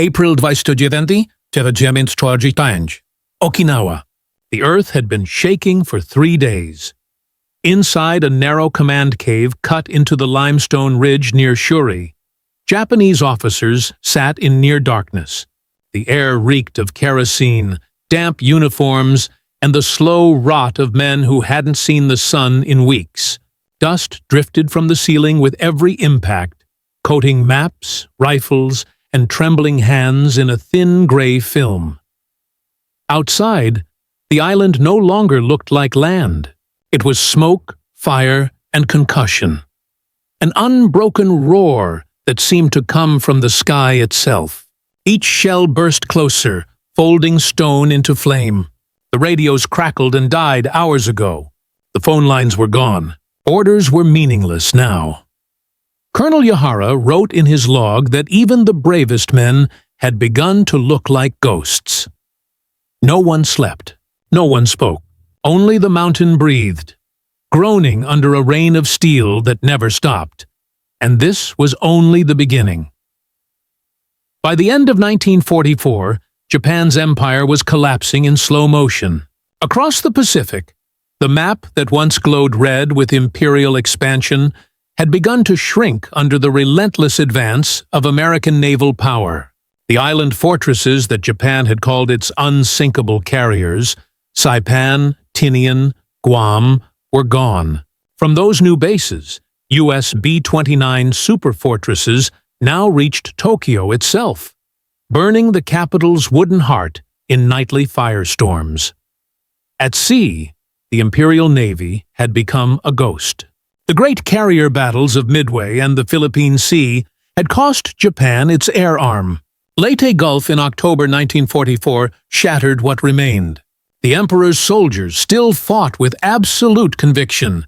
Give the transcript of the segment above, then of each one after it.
April 29, Okinawa. The earth had been shaking for 3 days. Inside a narrow command cave cut into the limestone ridge near Shuri, Japanese officers sat in near darkness. The air reeked of kerosene, damp uniforms, and the slow rot of men who hadn't seen the sun in weeks. Dust drifted from the ceiling with every impact, coating maps, rifles, and trembling hands in a thin gray film. Outside, the island no longer looked like land. It was smoke, fire, and concussion. An unbroken roar that seemed to come from the sky itself. Each shell burst closer, folding stone into flame. The radios crackled and died hours ago. The phone lines were gone. Orders were meaningless now. Colonel Yahara wrote in his log that even the bravest men had begun to look like ghosts. No one slept. No one spoke. Only the mountain breathed, groaning under a rain of steel that never stopped. And this was only the beginning. By the end of 1944, Japan's empire was collapsing in slow motion. Across the Pacific, the map that once glowed red with imperial expansion had begun to shrink under the relentless advance of American naval power. The island fortresses that Japan had called its unsinkable carriers, Saipan, Tinian, Guam, were gone. From those new bases, U.S. B-29 superfortresses now reached Tokyo itself, burning the capital's wooden heart in nightly firestorms. At sea, the Imperial Navy had become a ghost. The great carrier battles of Midway and the Philippine Sea had cost Japan its air arm. Leyte Gulf in October 1944 shattered what remained. The Emperor's soldiers still fought with absolute conviction,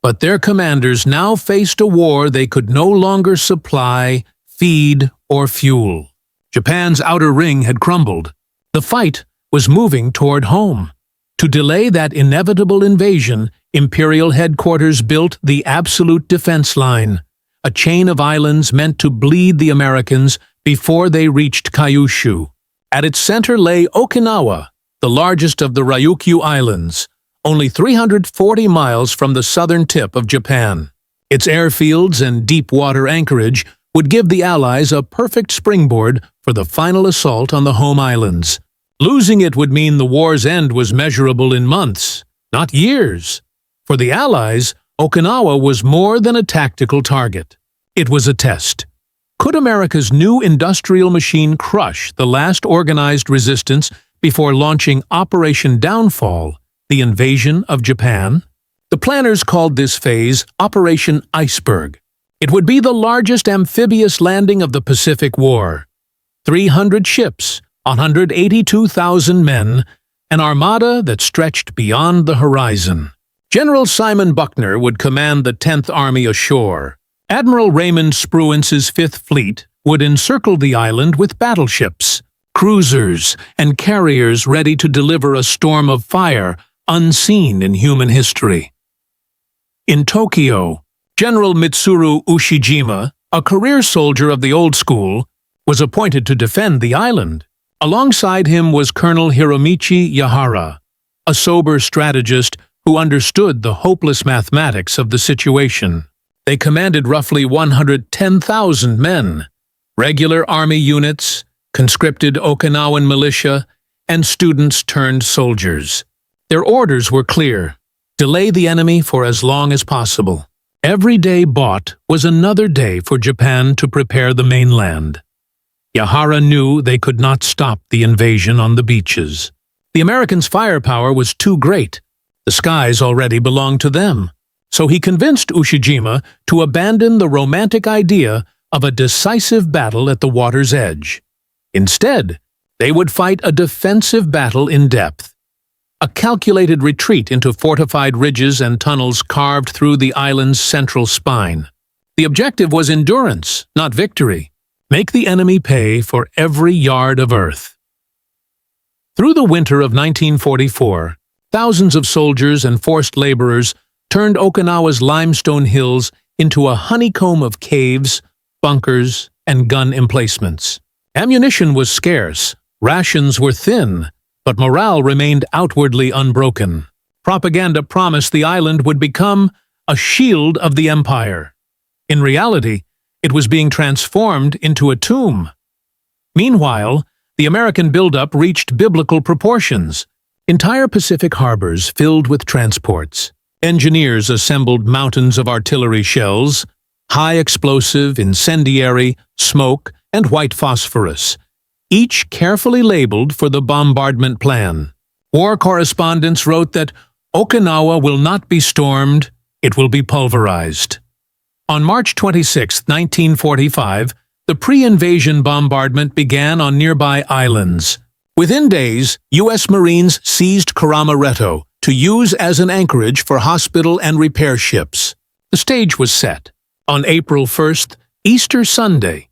but their commanders now faced a war they could no longer supply, feed, or fuel. Japan's outer ring had crumbled. The fight was moving toward home. To delay that inevitable invasion, Imperial headquarters built the Absolute Defense Line, a chain of islands meant to bleed the Americans before they reached Kyushu. At its center lay Okinawa, the largest of the Ryukyu Islands, only 340 miles from the southern tip of Japan. Its airfields and deep-water anchorage would give the Allies a perfect springboard for the final assault on the home islands. Losing it would mean the war's end was measurable in months, not years. For the Allies, Okinawa was more than a tactical target. It was a test. Could America's new industrial machine crush the last organized resistance before launching Operation Downfall, the invasion of Japan? The planners called this phase Operation Iceberg. It would be the largest amphibious landing of the Pacific War. 300 ships, 182,000 men, an armada that stretched beyond the horizon. General Simon Buckner would command the 10th Army ashore. Admiral Raymond Spruance's 5th Fleet would encircle the island with battleships, cruisers, and carriers ready to deliver a storm of fire unseen in human history. In Tokyo, General Mitsuru Ushijima, a career soldier of the old school, was appointed to defend the island. Alongside him was Colonel Hiromichi Yahara, a sober strategist who understood the hopeless mathematics of the situation. They commanded roughly 110,000 men, regular army units, conscripted Okinawan militia, and students-turned-soldiers. Their orders were clear: delay the enemy for as long as possible. Every day bought was another day for Japan to prepare the mainland. Yahara knew they could not stop the invasion on the beaches. The Americans' firepower was too great. The skies already belonged to them. So he convinced Ushijima to abandon the romantic idea of a decisive battle at the water's edge. Instead, they would fight a defensive battle in depth, a calculated retreat into fortified ridges and tunnels carved through the island's central spine. The objective was endurance, not victory. Make the enemy pay for every yard of earth. Through the winter of 1944, thousands of soldiers and forced laborers turned Okinawa's limestone hills into a honeycomb of caves, bunkers, and gun emplacements. Ammunition was scarce, rations were thin, but morale remained outwardly unbroken. Propaganda promised the island would become a shield of the empire. In reality, it was being transformed into a tomb. Meanwhile, the American buildup reached biblical proportions. Entire Pacific harbors filled with transports. Engineers assembled mountains of artillery shells, high explosive, incendiary, smoke, and white phosphorus, each carefully labeled for the bombardment plan. War correspondents wrote that Okinawa will not be stormed, it will be pulverized. On March 26, 1945, the pre-invasion bombardment began on nearby islands. Within days, U.S. Marines seized Karamaretto to use as an anchorage for hospital and repair ships. The stage was set. On April 1st, Easter Sunday,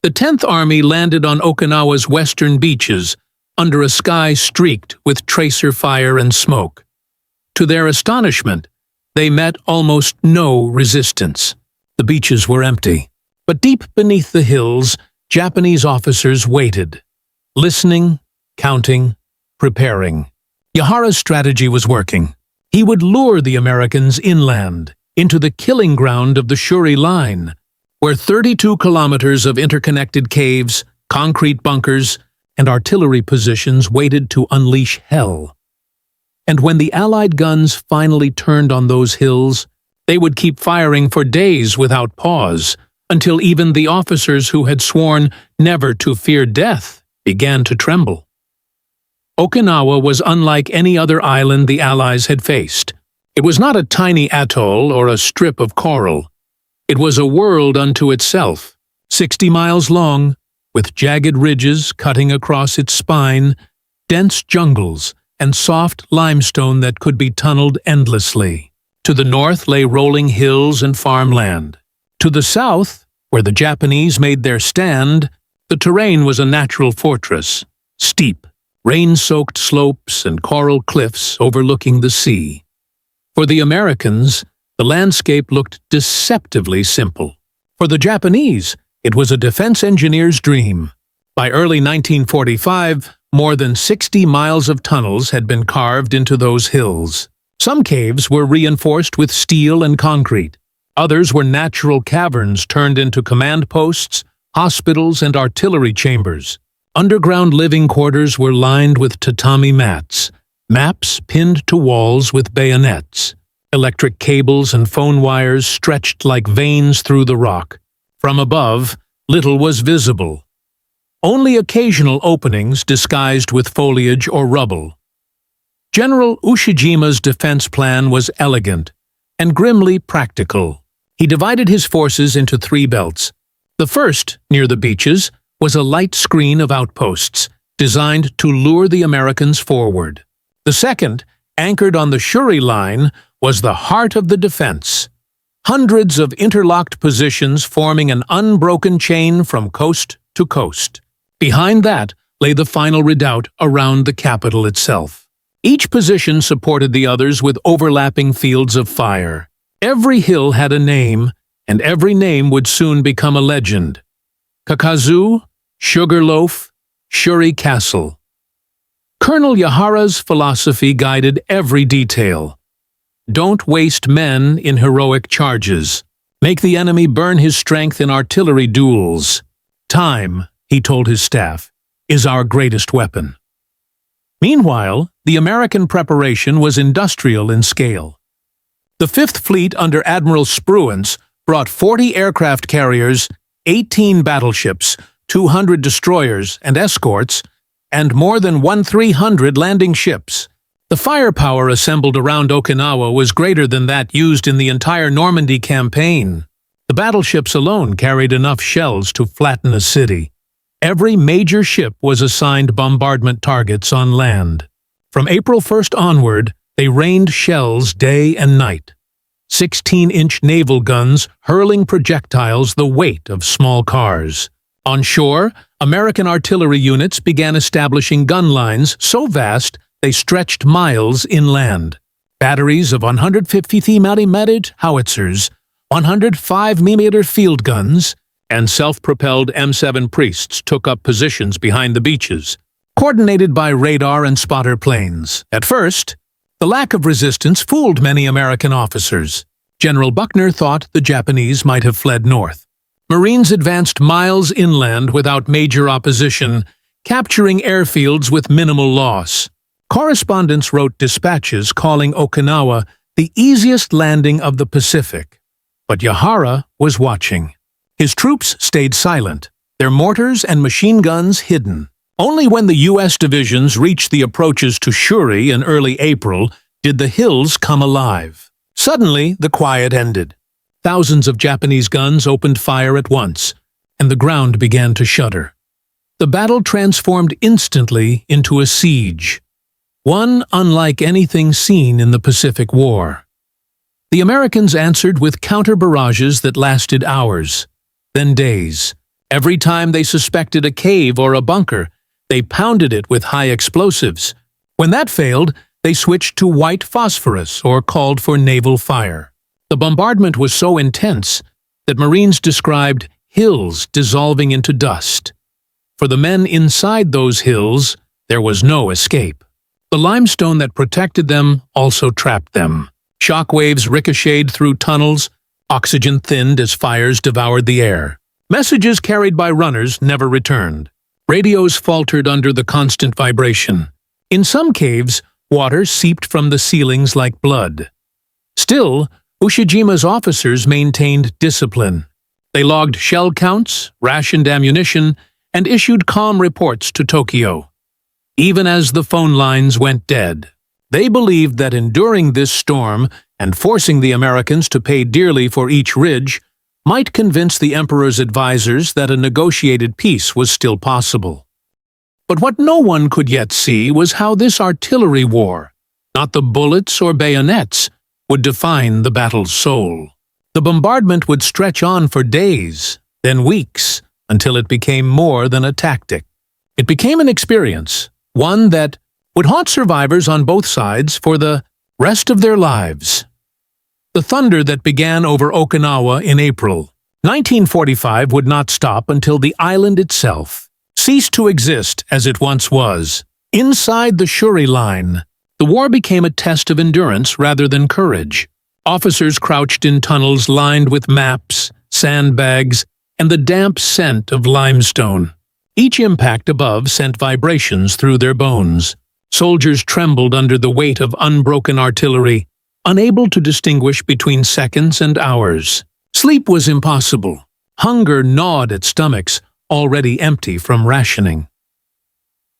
the 10th Army landed on Okinawa's western beaches under a sky streaked with tracer fire and smoke. To their astonishment, they met almost no resistance. The beaches were empty, but deep beneath the hills, Japanese officers waited, listening, counting, preparing. Yahara's strategy was working. He would lure the Americans inland, into the killing ground of the Shuri Line, where 32 kilometers of interconnected caves, concrete bunkers, and artillery positions waited to unleash hell. And when the Allied guns finally turned on those hills, they would keep firing for days without pause, until even the officers who had sworn never to fear death began to tremble. Okinawa was unlike any other island the Allies had faced. It was not a tiny atoll or a strip of coral. It was a world unto itself, 60 miles long, with jagged ridges cutting across its spine, dense jungles, and soft limestone that could be tunneled endlessly. To the north lay rolling hills and farmland. To the south, where the Japanese made their stand, the terrain was a natural fortress, steep, rain-soaked slopes and coral cliffs overlooking the sea. For the Americans, the landscape looked deceptively simple. For the Japanese, it was a defense engineer's dream. By early 1945, more than 60 miles of tunnels had been carved into those hills. Some caves were reinforced with steel and concrete. Others were natural caverns turned into command posts, hospitals, and artillery chambers. Underground living quarters were lined with tatami mats, maps pinned to walls with bayonets. Electric cables and phone wires stretched like veins through the rock. From above, little was visible. Only occasional openings disguised with foliage or rubble. General Ushijima's defense plan was elegant and grimly practical. He divided his forces into 3 belts. The first, near the beaches, was a light screen of outposts, designed to lure the Americans forward. The second, anchored on the Shuri Line, was the heart of the defense. Hundreds of interlocked positions forming an unbroken chain from coast to coast. Behind that lay the final redoubt around the capital itself. Each position supported the others with overlapping fields of fire. Every hill had a name, and every name would soon become a legend. Kakazu, Sugarloaf, Shuri Castle. Colonel Yahara's philosophy guided every detail. Don't waste men in heroic charges. Make the enemy burn his strength in artillery duels. Time, he told his staff, is our greatest weapon. Meanwhile, the American preparation was industrial in scale. The Fifth Fleet under Admiral Spruance brought 40 aircraft carriers, 18 battleships, 200 destroyers and escorts, and more than 1,300 landing ships. The firepower assembled around Okinawa was greater than that used in the entire Normandy campaign. The battleships alone carried enough shells to flatten a city. Every major ship was assigned bombardment targets on land. From April 1st onward, they rained shells day and night. 16-inch naval guns hurling projectiles the weight of small cars. On shore, American artillery units began establishing gun lines so vast they stretched miles inland. Batteries of 150 mm howitzers, 105 mm field guns, and self-propelled M7 priests took up positions behind the beaches, coordinated by radar and spotter planes. At first, the lack of resistance fooled many American officers. General Buckner thought the Japanese might have fled north. Marines advanced miles inland without major opposition, capturing airfields with minimal loss. Correspondents wrote dispatches calling Okinawa the easiest landing of the Pacific. But Yahara was watching. His troops stayed silent, their mortars and machine guns hidden. Only when the U.S. divisions reached the approaches to Shuri in early April did the hills come alive. Suddenly, the quiet ended. Thousands of Japanese guns opened fire at once, and the ground began to shudder. The battle transformed instantly into a siege, one unlike anything seen in the Pacific War. The Americans answered with counter-barrages that lasted hours, then days. Every time they suspected a cave or a bunker, they pounded it with high explosives. When that failed, they switched to white phosphorus or called for naval fire. The bombardment was so intense that Marines described hills dissolving into dust. For the men inside those hills, there was no escape. The limestone that protected them also trapped them. Shockwaves ricocheted through tunnels, oxygen thinned as fires devoured the air. Messages carried by runners never returned. Radios faltered under the constant vibration. In some caves, water seeped from the ceilings like blood. Still, Ushijima's officers maintained discipline. They logged shell counts, rationed ammunition, and issued calm reports to Tokyo. Even as the phone lines went dead, they believed that enduring this storm and forcing the Americans to pay dearly for each ridge might convince the emperor's advisors that a negotiated peace was still possible. But what no one could yet see was how this artillery war, not the bullets or bayonets, would define the battle's soul. The bombardment would stretch on for days, then weeks, until it became more than a tactic. It became an experience, one that would haunt survivors on both sides for the rest of their lives. The thunder that began over Okinawa in April 1945 would not stop until the island itself ceased to exist as it once was. Inside the Shuri Line, the war became a test of endurance rather than courage. Officers crouched in tunnels lined with maps, sandbags, and the damp scent of limestone. Each impact above sent vibrations through their bones. Soldiers trembled under the weight of unbroken artillery, unable to distinguish between seconds and hours. Sleep was impossible. Hunger gnawed at stomachs already empty from rationing.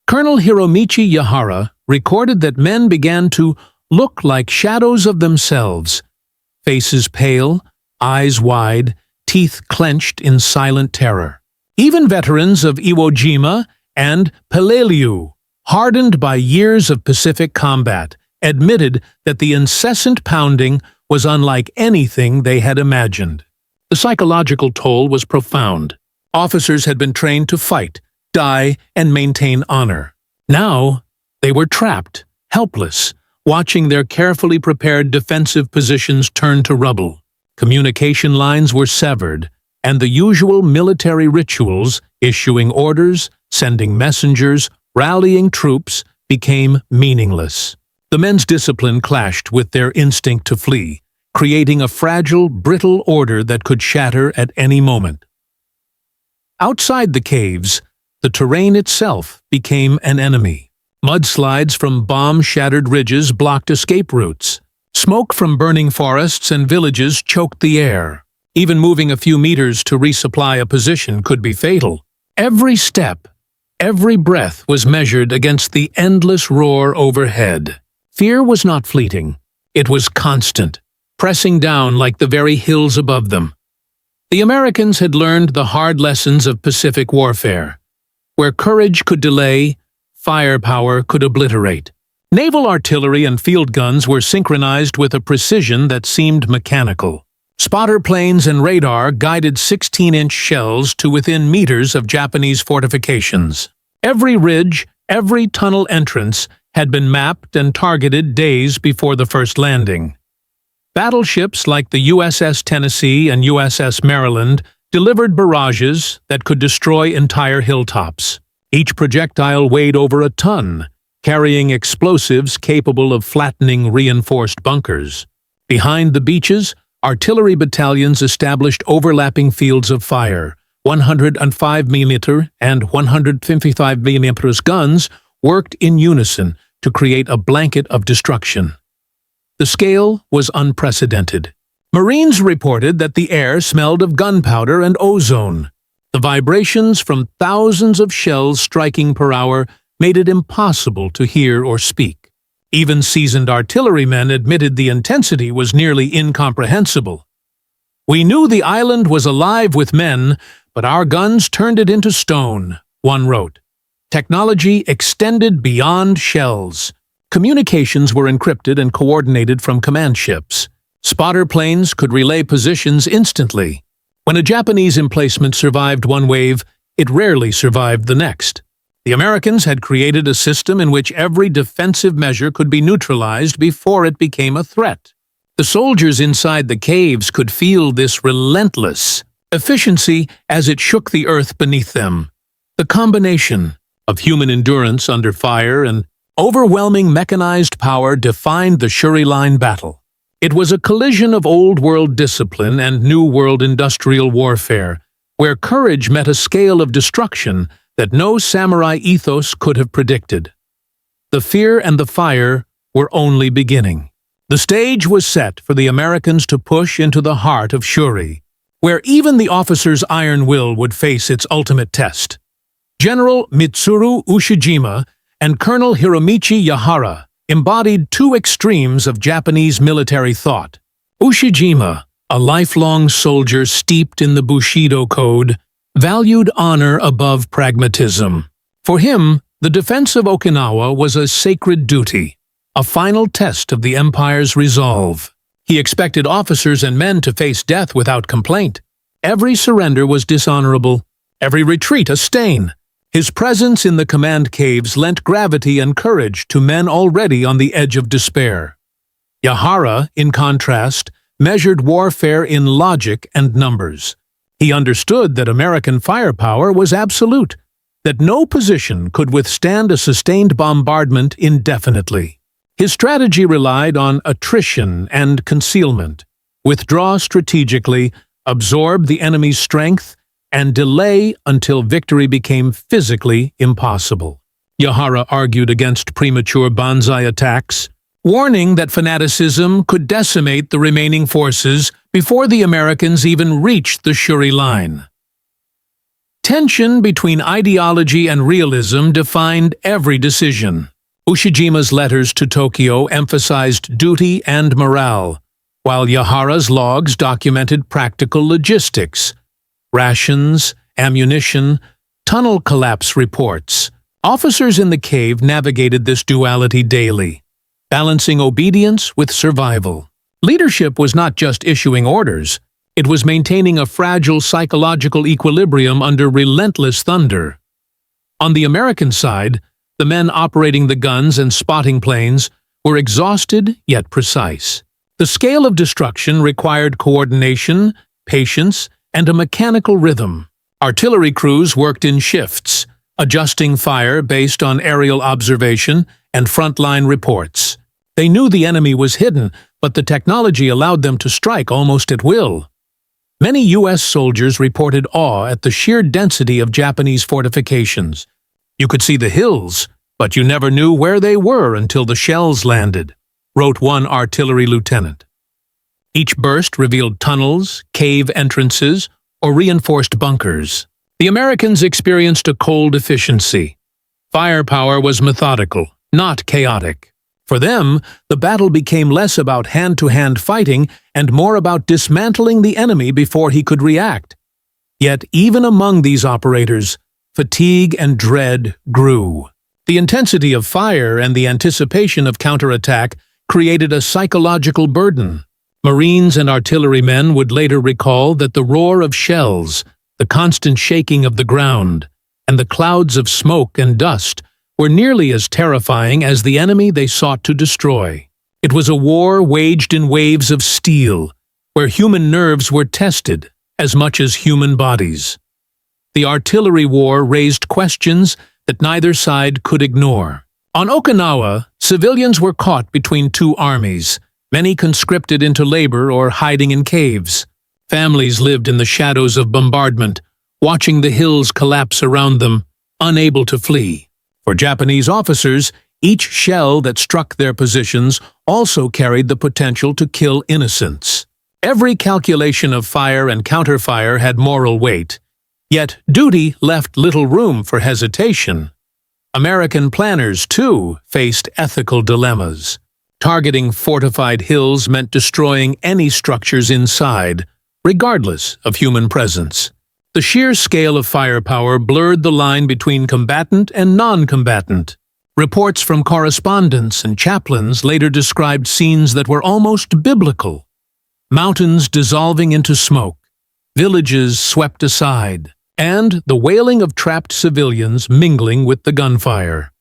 Colonel Yahara recorded that men began to look like shadows of themselves, faces pale, eyes wide, teeth clenched in silent terror. Even veterans of Iwo Jima and Peleliu, hardened by years of Pacific combat, admitted that the incessant pounding was unlike anything they had imagined. The psychological toll was profound. Officers had been trained to fight, die, and maintain honor. Now, they were trapped, helpless, watching their carefully prepared defensive positions turn to rubble. Communication lines were severed, and the usual military rituals, issuing orders, sending messengers, rallying troops, became meaningless. The men's discipline clashed with their instinct to flee, creating a fragile, brittle order that could shatter at any moment. Outside the caves, the terrain itself became an enemy. Mudslides from bomb-shattered ridges blocked escape routes. Smoke from burning forests and villages choked the air. Even moving a few meters to resupply a position could be fatal. Every step, every breath was measured against the endless roar overhead. Fear was not fleeting. It was constant, pressing down like the very hills above them. The Americans had learned the hard lessons of Pacific warfare. Where courage could delay, firepower could obliterate. Naval artillery and field guns were synchronized with a precision that seemed mechanical. Spotter planes and radar guided 16-inch shells to within meters of Japanese fortifications. Every ridge, every tunnel entrance had been mapped and targeted days before the first landing. Battleships like the USS Tennessee and USS Maryland delivered barrages that could destroy entire hilltops. Each projectile weighed over a ton, carrying explosives capable of flattening reinforced bunkers. Behind the beaches, artillery battalions established overlapping fields of fire. 105mm and 155mm guns worked in unison to create a blanket of destruction. The scale was unprecedented. Marines reported that the air smelled of gunpowder and ozone. The vibrations from thousands of shells striking per hour made it impossible to hear or speak. Even seasoned artillerymen admitted the intensity was nearly incomprehensible. "We knew the island was alive with men, but our guns turned it into stone," one wrote. Technology extended beyond shells. Communications were encrypted and coordinated from command ships. Spotter planes could relay positions instantly. When a Japanese emplacement survived one wave, it rarely survived the next. The Americans had created a system in which every defensive measure could be neutralized before it became a threat. The soldiers inside the caves could feel this relentless efficiency as it shook the earth beneath them. The combination of human endurance under fire and overwhelming mechanized power defined the Shuri Line battle. It was a collision of old-world discipline and new-world industrial warfare, where courage met a scale of destruction that no samurai ethos could have predicted. The fear and the fire were only beginning. The stage was set for the Americans to push into the heart of Shuri, where even the officer's iron will would face its ultimate test. General Mitsuru Ushijima and Colonel Yahara embodied two extremes of Japanese military thought. Ushijima, a lifelong soldier steeped in the Bushido code, valued honor above pragmatism. For him, the defense of Okinawa was a sacred duty, a final test of the empire's resolve. He expected officers and men to face death without complaint. Every surrender was dishonorable, every retreat a stain. His presence in the command caves lent gravity and courage to men already on the edge of despair. Yahara, in contrast, measured warfare in logic and numbers. He understood that American firepower was absolute, that no position could withstand a sustained bombardment indefinitely. His strategy relied on attrition and concealment, withdraw strategically, absorb the enemy's strength, and delay until victory became physically impossible. Yahara argued against premature banzai attacks, warning that fanaticism could decimate the remaining forces before the Americans even reached the Shuri Line. Tension between ideology and realism defined every decision. Ushijima's letters to Tokyo emphasized duty and morale, while Yahara's logs documented practical logistics, rations, ammunition, tunnel collapse reports. Officers in the cave navigated this duality daily, balancing obedience with survival. Leadership was not just issuing orders, it was maintaining a fragile psychological equilibrium under relentless thunder. On the American side, the men operating the guns and spotting planes were exhausted yet precise. The scale of destruction required coordination, patience, and a mechanical rhythm. Artillery crews worked in shifts, adjusting fire based on aerial observation and frontline reports. They knew the enemy was hidden, but the technology allowed them to strike almost at will. Many U.S. soldiers reported awe at the sheer density of Japanese fortifications. You could see the hills, but you never knew where they were until the shells landed, wrote one artillery lieutenant. Each burst revealed tunnels, cave entrances, or reinforced bunkers. The Americans experienced a cold efficiency. Firepower was methodical, not chaotic. For them, the battle became less about hand-to-hand fighting and more about dismantling the enemy before he could react. Yet even among these operators, fatigue and dread grew. The intensity of fire and the anticipation of counterattack created a psychological burden. Marines and artillerymen would later recall that the roar of shells, the constant shaking of the ground, and the clouds of smoke and dust were nearly as terrifying as the enemy they sought to destroy. It was a war waged in waves of steel, where human nerves were tested, as much as human bodies. The artillery war raised questions that neither side could ignore. On Okinawa, civilians were caught between two armies, many conscripted into labor or hiding in caves. Families lived in the shadows of bombardment, watching the hills collapse around them, unable to flee. For Japanese officers, each shell that struck their positions also carried the potential to kill innocents. Every calculation of fire and counterfire had moral weight, yet duty left little room for hesitation. American planners, too, faced ethical dilemmas. Targeting fortified hills meant destroying any structures inside, regardless of human presence. The sheer scale of firepower blurred the line between combatant and non-combatant. Reports from correspondents and chaplains later described scenes that were almost biblical. Mountains dissolving into smoke, villages swept aside, and the wailing of trapped civilians mingling with the gunfire.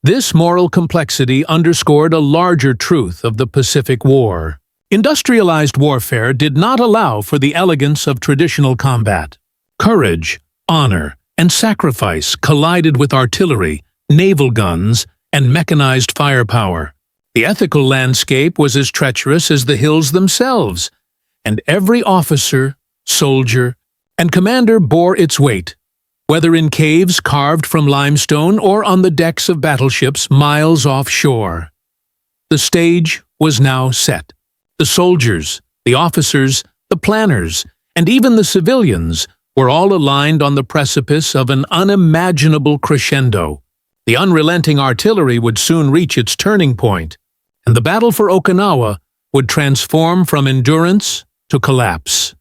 This moral complexity underscored a larger truth of the Pacific War. Industrialized warfare did not allow for the elegance of traditional combat. Courage, honor, and sacrifice collided with artillery, naval guns, and mechanized firepower. The ethical landscape was as treacherous as the hills themselves, and every officer, soldier, and commander bore its weight, whether in caves carved from limestone or on the decks of battleships miles offshore. The stage was now set. The soldiers, the officers, the planners, and even the civilians were all aligned on the precipice of an unimaginable crescendo. The unrelenting artillery would soon reach its turning point, and the battle for Okinawa would transform from endurance to collapse.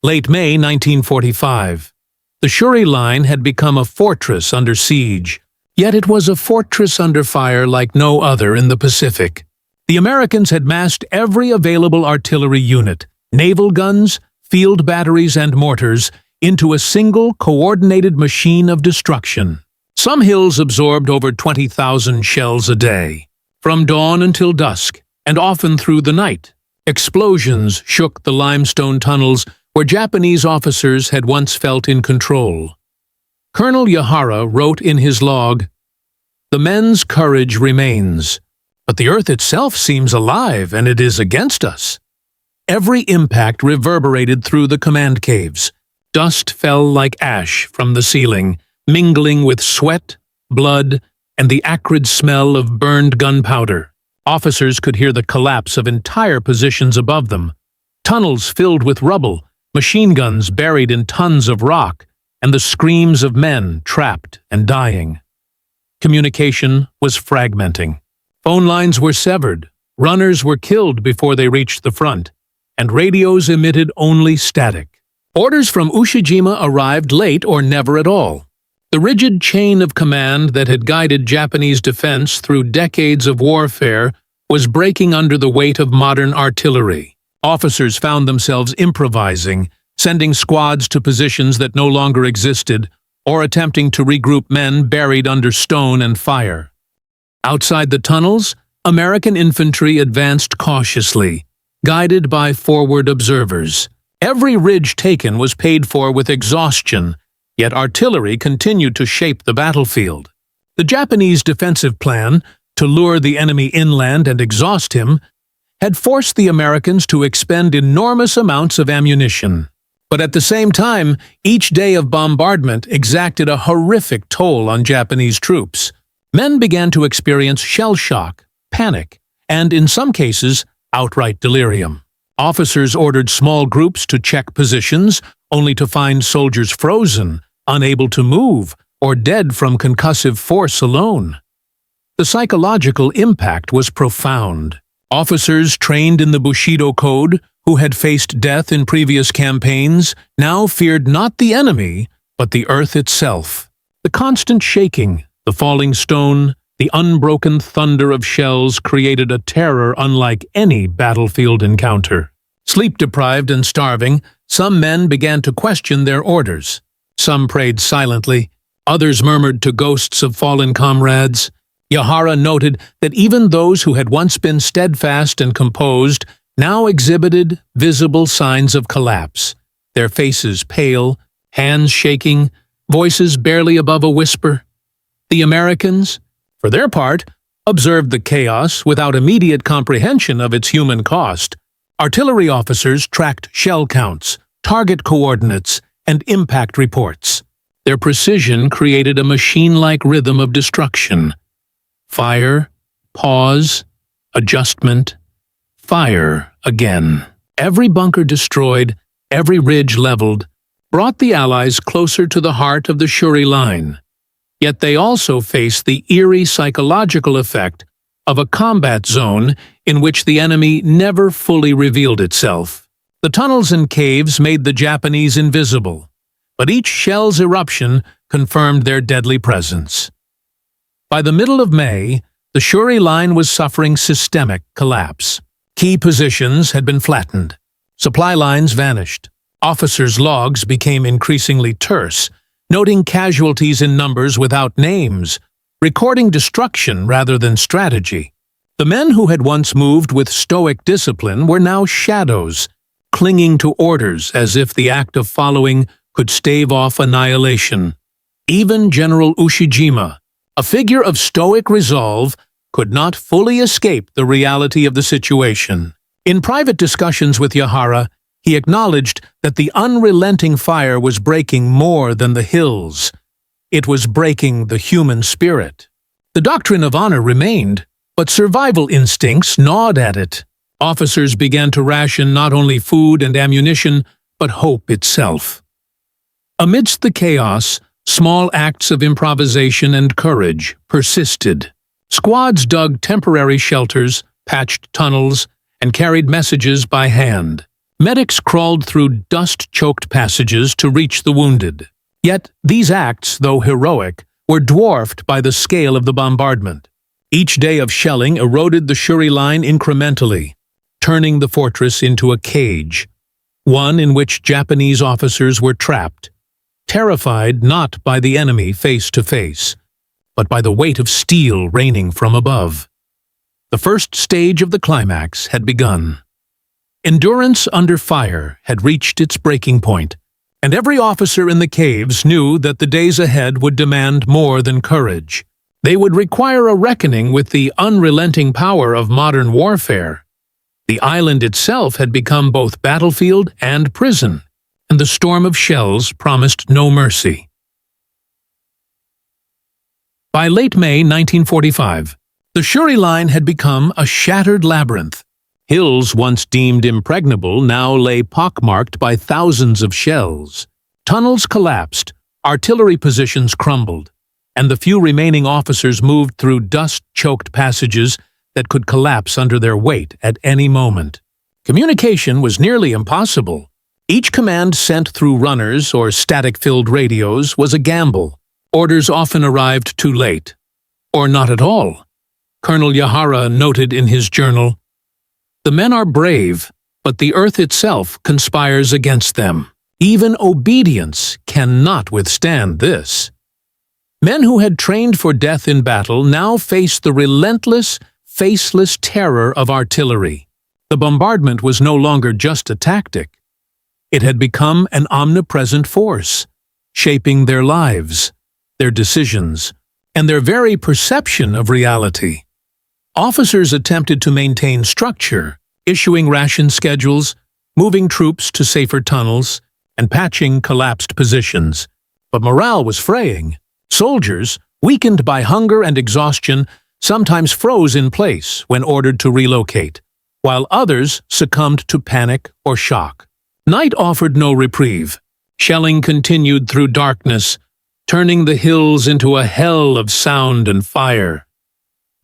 Late May 1945. The Shuri Line had become a fortress under siege, yet it was a fortress under fire like no other in the Pacific. The Americans had massed every available artillery unit, naval guns, field batteries, and mortars into a single coordinated machine of destruction. Some hills absorbed over 20,000 shells a day. From dawn until dusk, and often through the night, explosions shook the limestone tunnels where Japanese officers had once felt in control. Colonel Yahara wrote in his log, "The men's courage remains, but the earth itself seems alive and it is against us." Every impact reverberated through the command caves. Dust fell like ash from the ceiling, mingling with sweat, blood, and the acrid smell of burned gunpowder. Officers could hear the collapse of entire positions above them. Tunnels filled with rubble, machine guns buried in tons of rock, and the screams of men trapped and dying. Communication was fragmenting. Phone lines were severed, runners were killed before they reached the front, and radios emitted only static. Orders from Ushijima arrived late or never at all. The rigid chain of command that had guided Japanese defense through decades of warfare was breaking under the weight of modern artillery. Officers found themselves improvising, sending squads to positions that no longer existed, or attempting to regroup men buried under stone and fire. Outside the tunnels, American infantry advanced cautiously, guided by forward observers. Every ridge taken was paid for with exhaustion, yet artillery continued to shape the battlefield. The Japanese defensive plan, to lure the enemy inland and exhaust him, had forced the Americans to expend enormous amounts of ammunition. But at the same time, each day of bombardment exacted a horrific toll on Japanese troops. Men began to experience shell shock, panic, and in some cases, outright delirium. Officers ordered small groups to check positions, only to find soldiers frozen, unable to move, or dead from concussive force alone. The psychological impact was profound. Officers trained in the Bushido Code, who had faced death in previous campaigns, now feared not the enemy, but the earth itself. The constant shaking, the falling stone, the unbroken thunder of shells created a terror unlike any battlefield encounter. Sleep-deprived and starving, some men began to question their orders. Some prayed silently, others murmured to ghosts of fallen comrades. Yahara noted that even those who had once been steadfast and composed now exhibited visible signs of collapse. their faces pale, hands shaking, voices barely above a whisper. The Americans, for their part, observed the chaos without immediate comprehension of its human cost. Artillery officers tracked shell counts, target coordinates, and impact reports. Their precision created a machine-like rhythm of destruction. Fire, pause, adjustment, fire again. Every bunker destroyed, every ridge leveled, brought the Allies closer to the heart of the Shuri Line. Yet they also faced the eerie psychological effect of a combat zone in which the enemy never fully revealed itself. The tunnels and caves made the Japanese invisible, but each shell's eruption confirmed their deadly presence. By the middle of May, the Shuri Line was suffering systemic collapse. Key positions had been flattened. Supply lines vanished. Officers' logs became increasingly terse, noting casualties in numbers without names, recording destruction rather than strategy. The men who had once moved with stoic discipline were now shadows, clinging to orders as if the act of following could stave off annihilation. Even General Ushijima, a figure of stoic resolve, could not fully escape the reality of the situation. In private discussions with Yahara, he acknowledged that the unrelenting fire was breaking more than the hills. It was breaking the human spirit. The doctrine of honor remained, but survival instincts gnawed at it. Officers began to ration not only food and ammunition, but hope itself. Amidst the chaos, small acts of improvisation and courage persisted. Squads dug temporary shelters, patched tunnels, and carried messages by hand. Medics crawled through dust-choked passages to reach the wounded. Yet these acts, though heroic, were dwarfed by the scale of the bombardment. Each day of shelling eroded the Shuri Line incrementally, turning the fortress into a cage, one in which Japanese officers were trapped, terrified not by the enemy face to face, but by the weight of steel raining from above. The first stage of the climax had begun. Endurance under fire had reached its breaking point, and every officer in the caves knew that the days ahead would demand more than courage. They would require a reckoning with the unrelenting power of modern warfare. The island itself had become both battlefield and prison, and the storm of shells promised no mercy. By late May 1945, the Shuri Line had become a shattered labyrinth. Hills once deemed impregnable now lay pockmarked by thousands of shells. Tunnels collapsed, artillery positions crumbled, and the few remaining officers moved through dust-choked passages that could collapse under their weight at any moment. Communication was nearly impossible. Each command sent through runners or static-filled radios was a gamble. Orders often arrived too late, or not at all. Colonel Yahara noted in his journal, "The men are brave, but the earth itself conspires against them. Even obedience cannot withstand this." Men who had trained for death in battle now faced the relentless, faceless terror of artillery. The bombardment was no longer just a tactic. It had become an omnipresent force, shaping their lives, their decisions, and their very perception of reality. Officers attempted to maintain structure, issuing ration schedules, moving troops to safer tunnels, and patching collapsed positions. But morale was fraying. Soldiers, weakened by hunger and exhaustion, sometimes froze in place when ordered to relocate, while others succumbed to panic or shock. Night offered no reprieve. Shelling continued through darkness, turning the hills into a hell of sound and fire.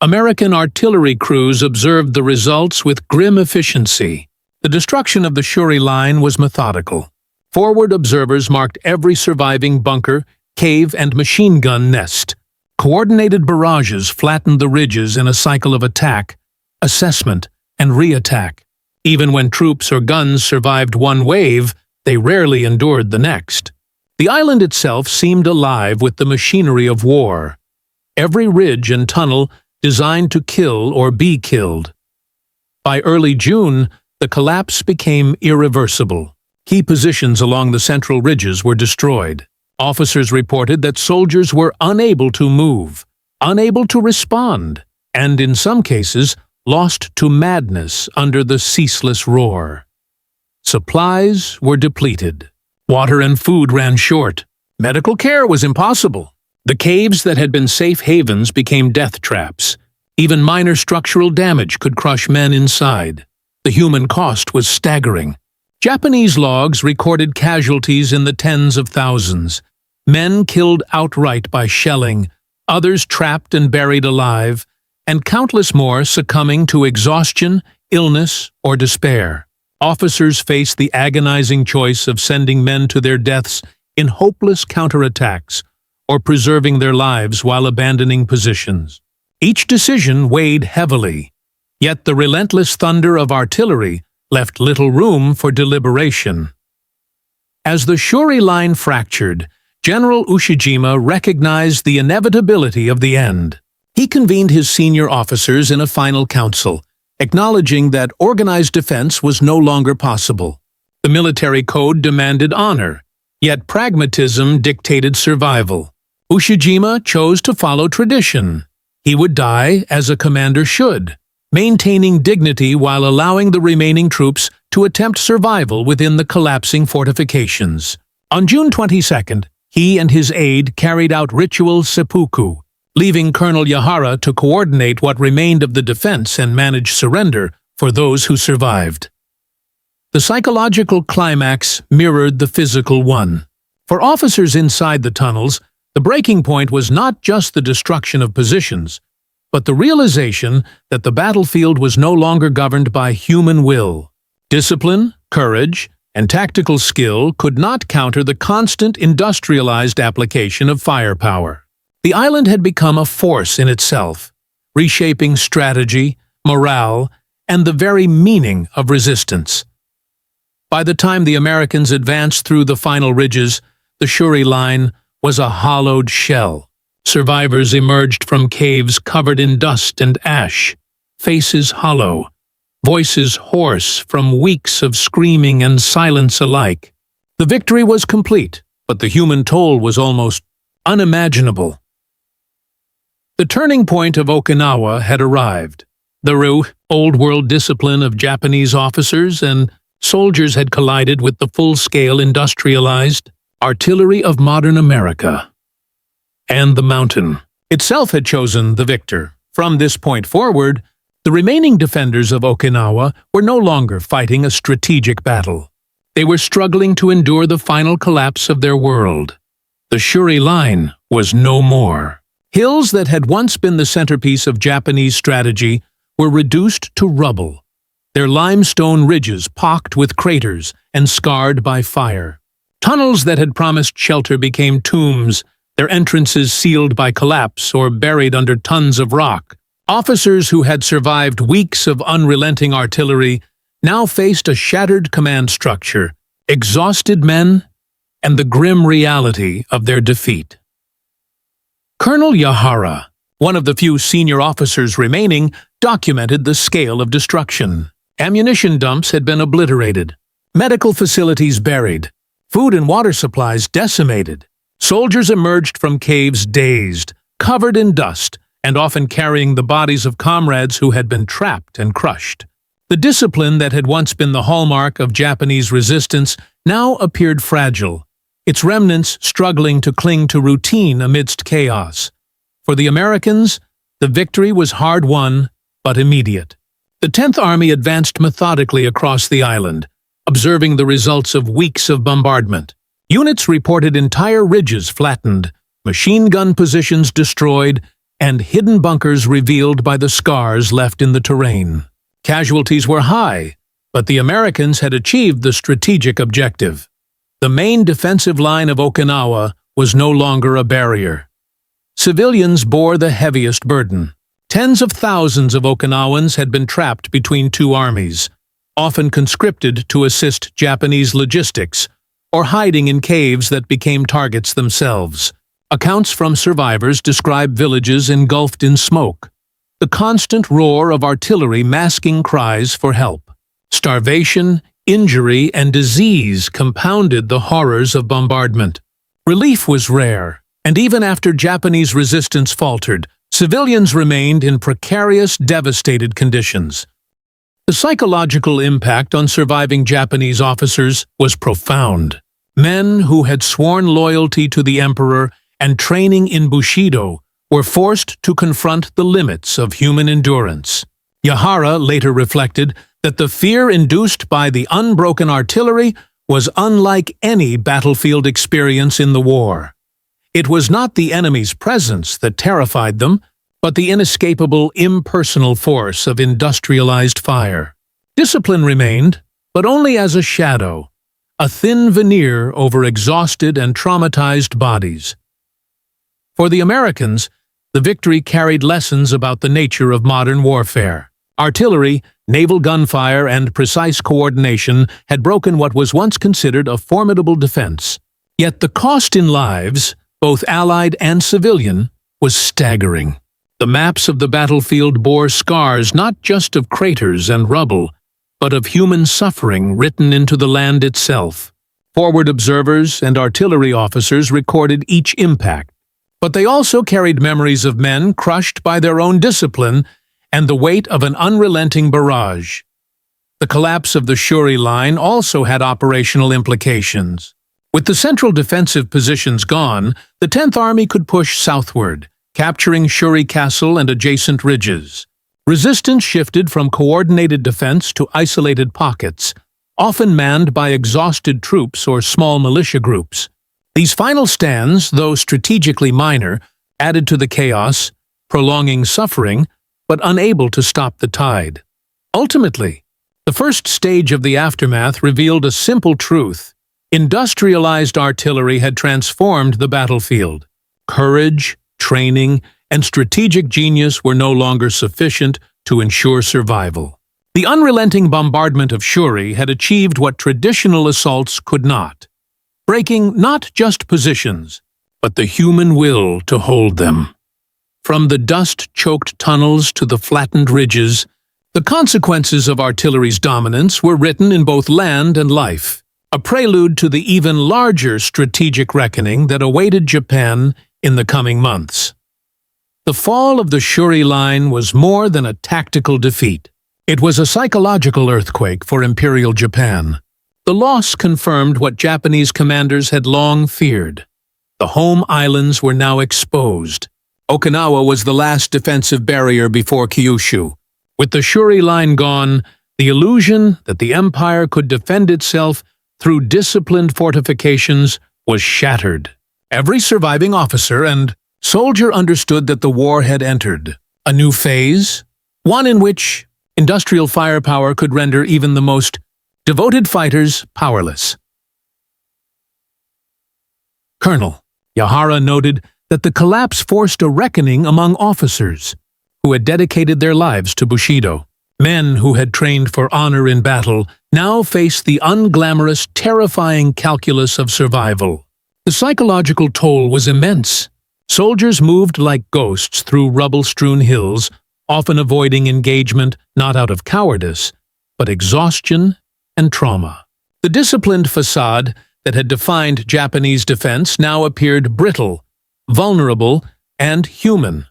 American artillery crews observed the results with grim efficiency. The destruction of the Shuri Line was methodical. Forward observers marked every surviving bunker, cave, and machine gun nest. Coordinated barrages flattened the ridges in a cycle of attack, assessment, and re-attack. Even when troops or guns survived one wave, they rarely endured the next. The island itself seemed alive with the machinery of war. Every ridge and tunnel designed to kill or be killed. By early June, the collapse became irreversible. Key positions along the central ridges were destroyed. Officers reported that soldiers were unable to move, unable to respond, and in some cases, lost to madness under the ceaseless roar. Supplies were depleted. Water and food ran short. Medical care was impossible. The caves that had been safe havens became death traps. Even minor structural damage could crush men inside. The human cost was staggering. Japanese logs recorded casualties in the tens of thousands. Men killed outright by shelling, others trapped and buried alive, and countless more succumbing to exhaustion, illness, or despair. Officers faced the agonizing choice of sending men to their deaths in hopeless counterattacks or preserving their lives while abandoning positions. Each decision weighed heavily, yet the relentless thunder of artillery left little room for deliberation. As the Shuri Line fractured, General Ushijima recognized the inevitability of the end. He convened his senior officers in a final council, acknowledging that organized defense was no longer possible. The military code demanded honor, yet pragmatism dictated survival. Ushijima chose to follow tradition. He would die as a commander should, maintaining dignity while allowing the remaining troops to attempt survival within the collapsing fortifications. On June 22nd, he and his aide carried out ritual seppuku, leaving Colonel Yahara to coordinate what remained of the defense and manage surrender for those who survived. The psychological climax mirrored the physical one. For officers inside the tunnels, the breaking point was not just the destruction of positions, but the realization that the battlefield was no longer governed by human will. Discipline, courage, and tactical skill could not counter the constant industrialized application of firepower. The island had become a force in itself, reshaping strategy, morale, and the very meaning of resistance. By the time the Americans advanced through the final ridges, the Shuri Line was a hollowed shell. Survivors emerged from caves covered in dust and ash, faces hollow, voices hoarse from weeks of screaming and silence alike. The victory was complete, but the human toll was almost unimaginable. The turning point of Okinawa had arrived. The old-world discipline of Japanese officers and soldiers had collided with the full-scale industrialized artillery of modern America. And the mountain itself had chosen the victor. From this point forward, the remaining defenders of Okinawa were no longer fighting a strategic battle. They were struggling to endure the final collapse of their world. The Shuri Line was no more. Hills that had once been the centerpiece of Japanese strategy were reduced to rubble, their limestone ridges pocked with craters and scarred by fire. Tunnels that had promised shelter became tombs, their entrances sealed by collapse or buried under tons of rock. Officers who had survived weeks of unrelenting artillery now faced a shattered command structure, exhausted men, and the grim reality of their defeat. Colonel Yahara, one of the few senior officers remaining, documented the scale of destruction. Ammunition dumps had been obliterated, medical facilities buried, food and water supplies decimated. Soldiers emerged from caves dazed, covered in dust, and often carrying the bodies of comrades who had been trapped and crushed. The discipline that had once been the hallmark of Japanese resistance now appeared fragile, its remnants struggling to cling to routine amidst chaos. For the Americans, the victory was hard-won but immediate. The 10th Army advanced methodically across the island, observing the results of weeks of bombardment. Units reported entire ridges flattened, machine gun positions destroyed, and hidden bunkers revealed by the scars left in the terrain. Casualties were high, but the Americans had achieved the strategic objective. The main defensive line of Okinawa was no longer a barrier. Civilians bore the heaviest burden. Tens of thousands of Okinawans had been trapped between two armies, often conscripted to assist Japanese logistics, or hiding in caves that became targets themselves. Accounts from survivors describe villages engulfed in smoke, the constant roar of artillery masking cries for help. Starvation, injury, and disease compounded the horrors of bombardment. Relief was rare, and even after Japanese resistance faltered, civilians remained in precarious, devastated conditions. The psychological impact on surviving Japanese officers was profound. Men who had sworn loyalty to the emperor and training in Bushido were forced to confront the limits of human endurance. Yahara later reflected that the fear induced by the unbroken artillery was unlike any battlefield experience in the war. It was not the enemy's presence that terrified them, but the inescapable impersonal force of industrialized fire. Discipline remained, but only as a shadow, a thin veneer over exhausted and traumatized bodies. For the Americans, the victory carried lessons about the nature of modern warfare. Artillery, naval gunfire, and precise coordination had broken what was once considered a formidable defense. Yet the cost in lives, both Allied and civilian, was staggering. The maps of the battlefield bore scars not just of craters and rubble, but of human suffering written into the land itself. Forward observers and artillery officers recorded each impact, but they also carried memories of men crushed by their own discipline and the weight of an unrelenting barrage. The collapse of the Shuri Line also had operational implications. With the central defensive positions gone, the 10th Army could push southward, capturing Shuri Castle and adjacent ridges. Resistance shifted from coordinated defense to isolated pockets, often manned by exhausted troops or small militia groups. These final stands, though strategically minor, added to the chaos, prolonging suffering, but unable to stop the tide. Ultimately, the first stage of the aftermath revealed a simple truth. Industrialized artillery had transformed the battlefield. Courage, training, and strategic genius were no longer sufficient to ensure survival. The unrelenting bombardment of Shuri had achieved what traditional assaults could not, breaking not just positions, but the human will to hold them. From the dust-choked tunnels to the flattened ridges, the consequences of artillery's dominance were written in both land and life, a prelude to the even larger strategic reckoning that awaited Japan in the coming months. The fall of the Shuri Line was more than a tactical defeat. It was a psychological earthquake for Imperial Japan. The loss confirmed what Japanese commanders had long feared. The home islands were now exposed. Okinawa was the last defensive barrier before Kyushu. With the Shuri Line gone, the illusion that the empire could defend itself through disciplined fortifications was shattered. Every surviving officer and soldier understood that the war had entered a new phase, one in which industrial firepower could render even the most devoted fighters powerless. Colonel Yahara noted that the collapse forced a reckoning among officers who had dedicated their lives to Bushido. Men who had trained for honor in battle now faced the unglamorous, terrifying calculus of survival. The psychological toll was immense. Soldiers moved like ghosts through rubble-strewn hills, often avoiding engagement not out of cowardice, but exhaustion and trauma. The disciplined facade that had defined Japanese defense now appeared brittle, vulnerable, and human.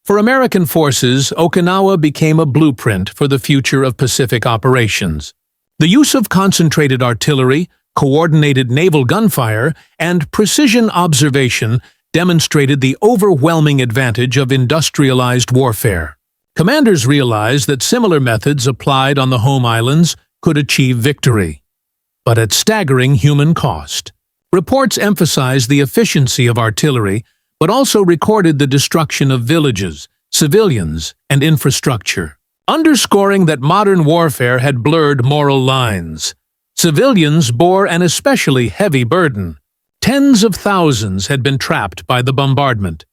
For American forces, Okinawa became a blueprint for the future of Pacific operations. The use of concentrated artillery, coordinated naval gunfire, and precision observation demonstrated the overwhelming advantage of industrialized warfare. Commanders realized that similar methods applied on the home islands could achieve victory, but at staggering human cost. Reports emphasized the efficiency of artillery, but also recorded the destruction of villages, civilians, and infrastructure, underscoring that modern warfare had blurred moral lines. Civilians bore an especially heavy burden. Tens of thousands had been trapped by the bombardment,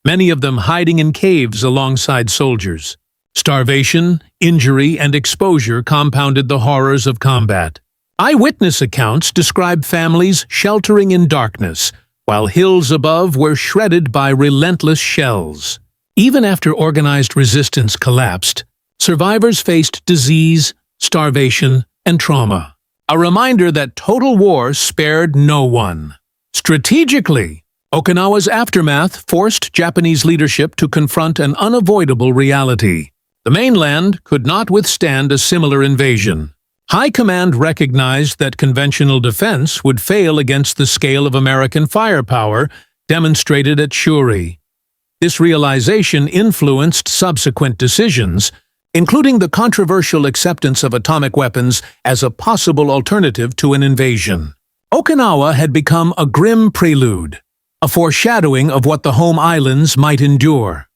many of them hiding in caves alongside soldiers. Starvation, injury, and exposure compounded the horrors of combat. Eyewitness accounts describe families sheltering in darkness, while hills above were shredded by relentless shells. Even after organized resistance collapsed, survivors faced disease, starvation, and trauma. A reminder that total war spared no one. Strategically, Okinawa's aftermath forced Japanese leadership to confront an unavoidable reality. The mainland could not withstand a similar invasion. High Command recognized that conventional defense would fail against the scale of American firepower demonstrated at Shuri. This realization influenced subsequent decisions, including the controversial acceptance of atomic weapons as a possible alternative to an invasion. Okinawa had become a grim prelude, a foreshadowing of what the home islands might endure.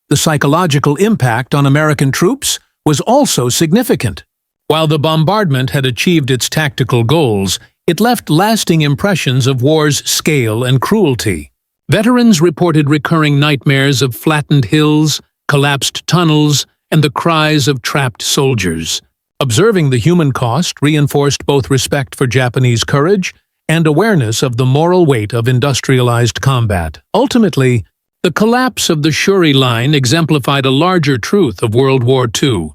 The psychological impact on American troops was also significant. While the bombardment had achieved its tactical goals, it left lasting impressions of war's scale and cruelty. Veterans reported recurring nightmares of flattened hills, collapsed tunnels, and the cries of trapped soldiers. Observing the human cost reinforced both respect for Japanese courage and awareness of the moral weight of industrialized combat. Ultimately, the collapse of the Shuri Line exemplified a larger truth of World War II.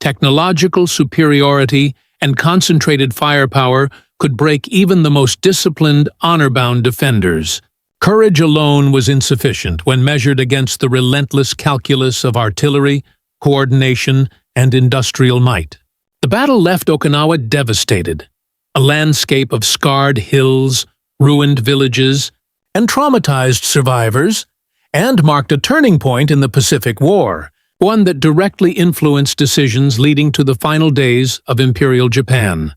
Technological superiority and concentrated firepower could break even the most disciplined, honor-bound defenders. Courage alone was insufficient when measured against the relentless calculus of artillery, coordination, and industrial might. The battle left Okinawa devastated, a landscape of scarred hills, ruined villages, and traumatized survivors, and marked a turning point in the Pacific War, one that directly influenced decisions leading to the final days of Imperial Japan.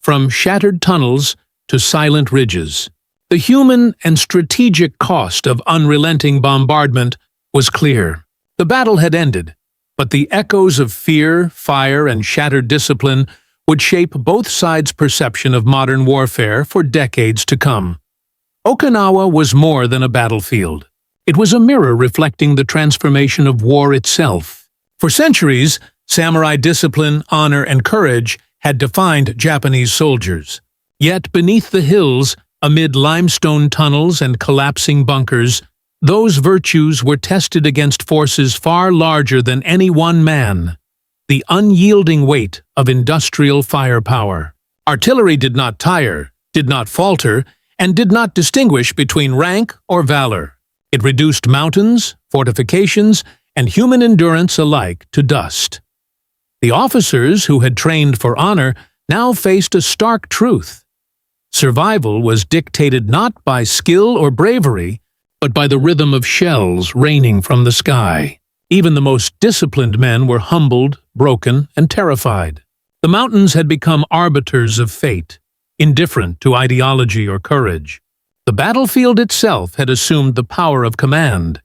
From shattered tunnels to silent ridges, the human and strategic cost of unrelenting bombardment was clear. The battle had ended, but the echoes of fear, fire, and shattered discipline would shape both sides' perception of modern warfare for decades to come. Okinawa was more than a battlefield. It was a mirror reflecting the transformation of war itself. For centuries, samurai discipline, honor, and courage had defined Japanese soldiers. Yet beneath the hills, amid limestone tunnels and collapsing bunkers, those virtues were tested against forces far larger than any one man. The unyielding weight of industrial firepower. Artillery did not tire, did not falter, and did not distinguish between rank or valor. It reduced mountains, fortifications, and human endurance alike to dust. The officers who had trained for honor now faced a stark truth. Survival was dictated not by skill or bravery, but by the rhythm of shells raining from the sky. Even the most disciplined men were humbled, broken, and terrified. The mountains had become arbiters of fate, indifferent to ideology or courage. The battlefield itself had assumed the power of command.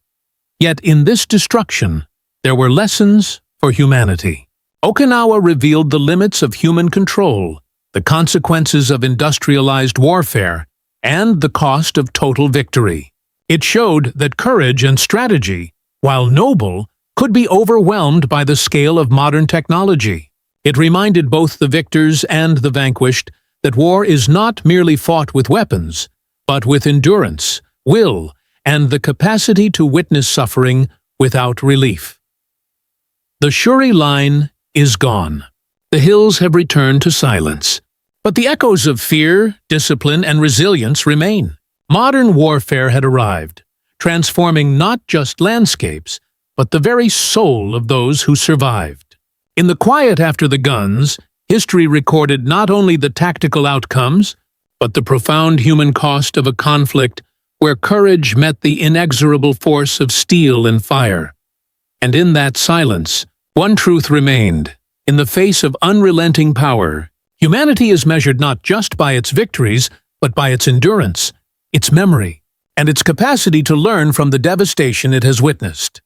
Yet in this destruction, there were lessons for humanity. Okinawa revealed the limits of human control, the consequences of industrialized warfare, and the cost of total victory. It showed that courage and strategy, while noble, could be overwhelmed by the scale of modern technology. It reminded both the victors and the vanquished that war is not merely fought with weapons, but with endurance, will, and the capacity to witness suffering without relief. The Shuri Line is gone. The hills have returned to silence. But the echoes of fear, discipline, and resilience remain. Modern warfare had arrived, transforming not just landscapes, but the very soul of those who survived. In the quiet after the guns, history recorded not only the tactical outcomes, but the profound human cost of a conflict where courage met the inexorable force of steel and fire. And in that silence, one truth remained. In the face of unrelenting power, humanity is measured not just by its victories, but by its endurance, its memory, and its capacity to learn from the devastation it has witnessed.